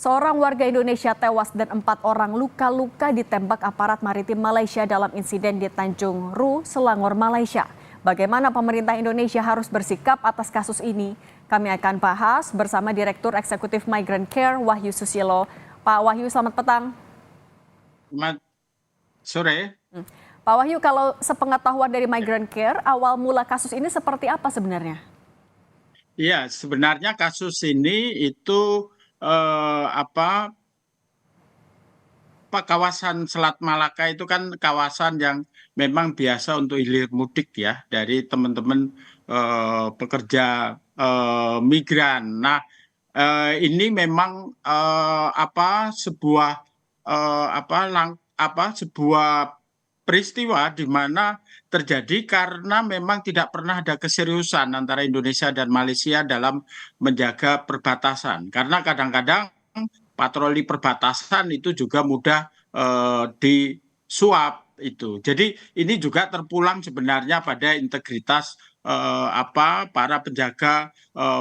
Seorang warga Indonesia tewas dan 4 orang luka-luka ditembak aparat maritim Malaysia dalam insiden di Tanjung Ru, Selangor, Malaysia. Bagaimana pemerintah Indonesia harus bersikap atas kasus ini? Kami akan bahas bersama Direktur Eksekutif Migrant Care Wahyu Susilo. Pak Wahyu, selamat petang. Selamat sore. Pak Wahyu, kalau sepengetahuan dari Migrant Care, awal mula kasus ini seperti apa sebenarnya? Ya, sebenarnya kasus ini itu eh, apa kawasan Selat Malaka itu kan kawasan yang memang biasa untuk hilir mudik ya dari teman-teman pekerja migran. Nah, ini memang sebuah sebuah peristiwa di mana terjadi karena memang tidak pernah ada keseriusan antara Indonesia dan Malaysia dalam menjaga perbatasan. Karena kadang-kadang patroli perbatasan itu juga mudah disuap itu. Jadi ini juga terpulang sebenarnya pada integritas para penjaga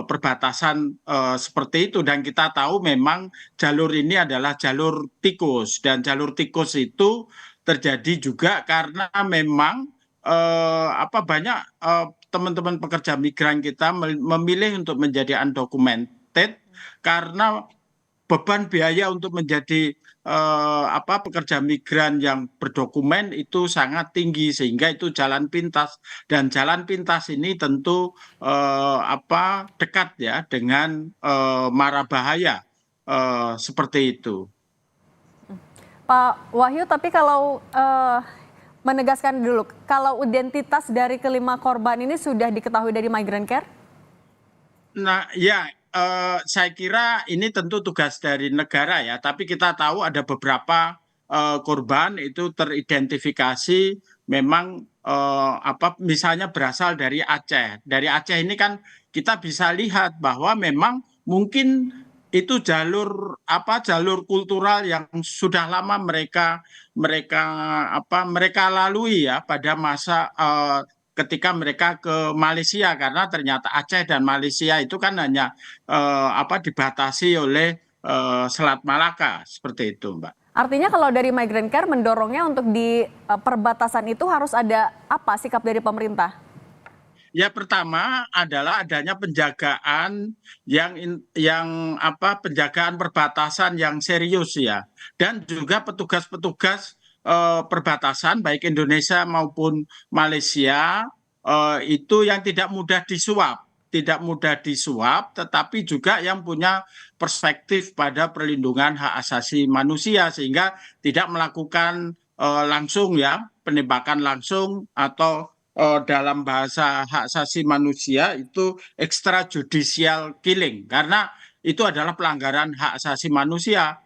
perbatasan seperti itu, dan kita tahu memang jalur ini adalah jalur tikus, dan jalur tikus itu terjadi juga karena memang banyak teman-teman pekerja migran kita memilih untuk menjadi undocumented karena beban biaya untuk menjadi pekerja migran yang berdokumen itu sangat tinggi, sehingga itu jalan pintas, dan jalan pintas ini tentu dekat ya dengan mara bahaya seperti itu. Pak Wahyu, tapi kalau menegaskan dulu, kalau identitas dari kelima korban ini sudah diketahui dari Migrant Care? Nah, ya, saya kira ini tentu tugas dari negara ya, tapi kita tahu ada beberapa korban itu teridentifikasi memang misalnya berasal dari Aceh. Dari Aceh ini kan kita bisa lihat bahwa memang mungkin itu jalur kultural yang sudah lama mereka mereka mereka lalui ya pada masa ketika mereka ke Malaysia, karena ternyata Aceh dan Malaysia itu kan hanya dibatasi oleh Selat Malaka seperti itu, Mbak. Artinya kalau dari Migrant Care mendorongnya untuk di perbatasan itu harus ada apa sikap dari pemerintah? Ya, pertama adalah adanya penjagaan penjagaan perbatasan yang serius ya, dan juga petugas-petugas perbatasan baik Indonesia maupun Malaysia itu yang tidak mudah disuap, tetapi juga yang punya perspektif pada perlindungan hak asasi manusia, sehingga tidak melakukan langsung ya penembakan langsung, atau dalam bahasa hak asasi manusia itu extrajudicial killing, karena itu adalah pelanggaran hak asasi manusia,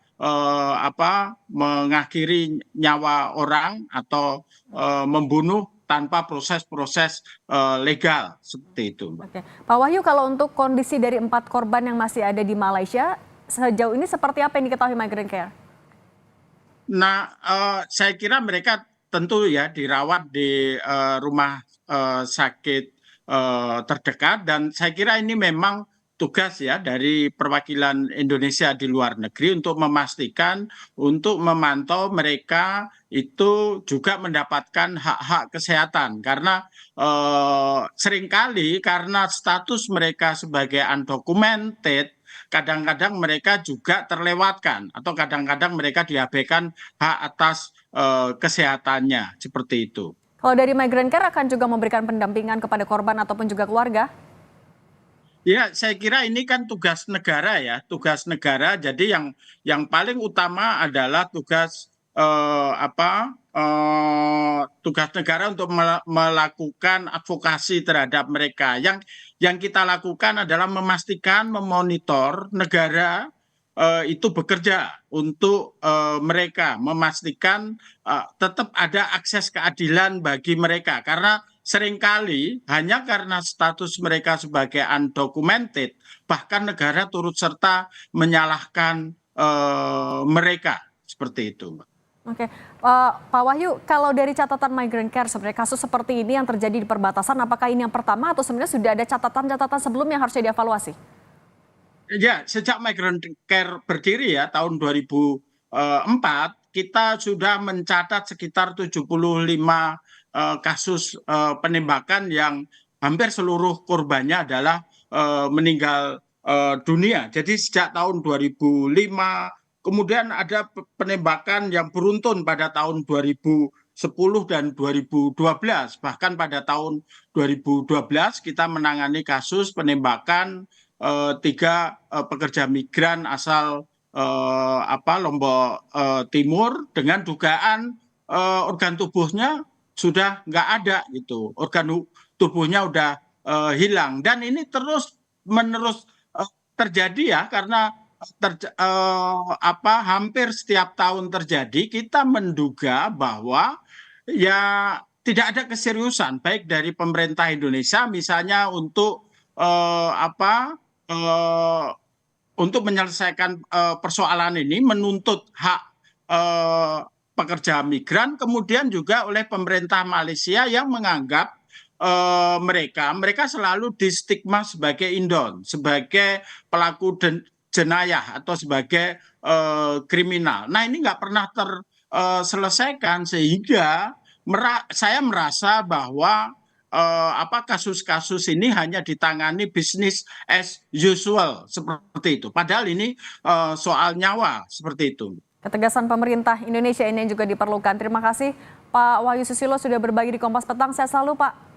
mengakhiri nyawa orang atau membunuh tanpa proses-proses legal seperti itu, Mbak. Oke. Pak Wahyu, kalau untuk kondisi dari 4 korban yang masih ada di Malaysia, sejauh ini seperti apa yang diketahui Migrant Care? Nah, saya kira mereka tentu ya dirawat di rumah sakit terdekat, dan saya kira ini memang tugas ya dari perwakilan Indonesia di luar negeri untuk memastikan, untuk memantau mereka itu juga mendapatkan hak-hak kesehatan, karena seringkali karena status mereka sebagai undocumented, kadang-kadang mereka juga terlewatkan atau kadang-kadang mereka diabaikan hak atas kesehatannya seperti itu. Kalau dari Migrant Care akan juga memberikan pendampingan kepada korban ataupun juga keluarga? Ya, saya kira ini kan tugas negara ya, tugas negara. Jadi yang paling utama adalah tugas negara untuk melakukan advokasi terhadap mereka. Yang kita lakukan adalah memastikan, memonitor negara itu bekerja untuk mereka, memastikan tetap ada akses keadilan bagi mereka, karena seringkali hanya karena status mereka sebagai undocumented, bahkan negara turut serta menyalahkan mereka seperti itu, Mbak. Oke, Pak Wahyu, kalau dari catatan Migrant Care sebenarnya kasus seperti ini yang terjadi di perbatasan, apakah ini yang pertama atau sebenarnya sudah ada catatan-catatan sebelumnya yang harusnya dievaluasi? Ya, sejak Migrant Care berdiri ya tahun 2004, kita sudah mencatat sekitar 75 kasus penembakan yang hampir seluruh korbannya adalah meninggal dunia. Jadi sejak tahun 2005, kemudian ada penembakan yang beruntun pada tahun 2010 dan 2012. Bahkan pada tahun 2012 kita menangani kasus penembakan tiga pekerja migran asal Lombok Timur dengan dugaan organ tubuhnya sudah nggak ada gitu, organ tubuhnya udah hilang dan ini terus menerus terjadi ya karena hampir setiap tahun terjadi kita menduga bahwa ya tidak ada keseriusan baik dari pemerintah Indonesia misalnya untuk eh, apa eh, untuk menyelesaikan persoalan ini, menuntut hak eh, pekerja migran, kemudian juga oleh pemerintah Malaysia yang menganggap mereka selalu distigma sebagai indon, sebagai pelaku jenayah atau sebagai kriminal. Nah ini nggak pernah terselesaikan sehingga saya merasa bahwa kasus-kasus ini hanya ditangani bisnis as usual seperti itu. Padahal ini soal nyawa seperti itu. Ketegasan pemerintah Indonesia ini yang juga diperlukan. Terima kasih Pak Wahyu Susilo sudah berbagi di Kompas Petang. Saya selalu Pak.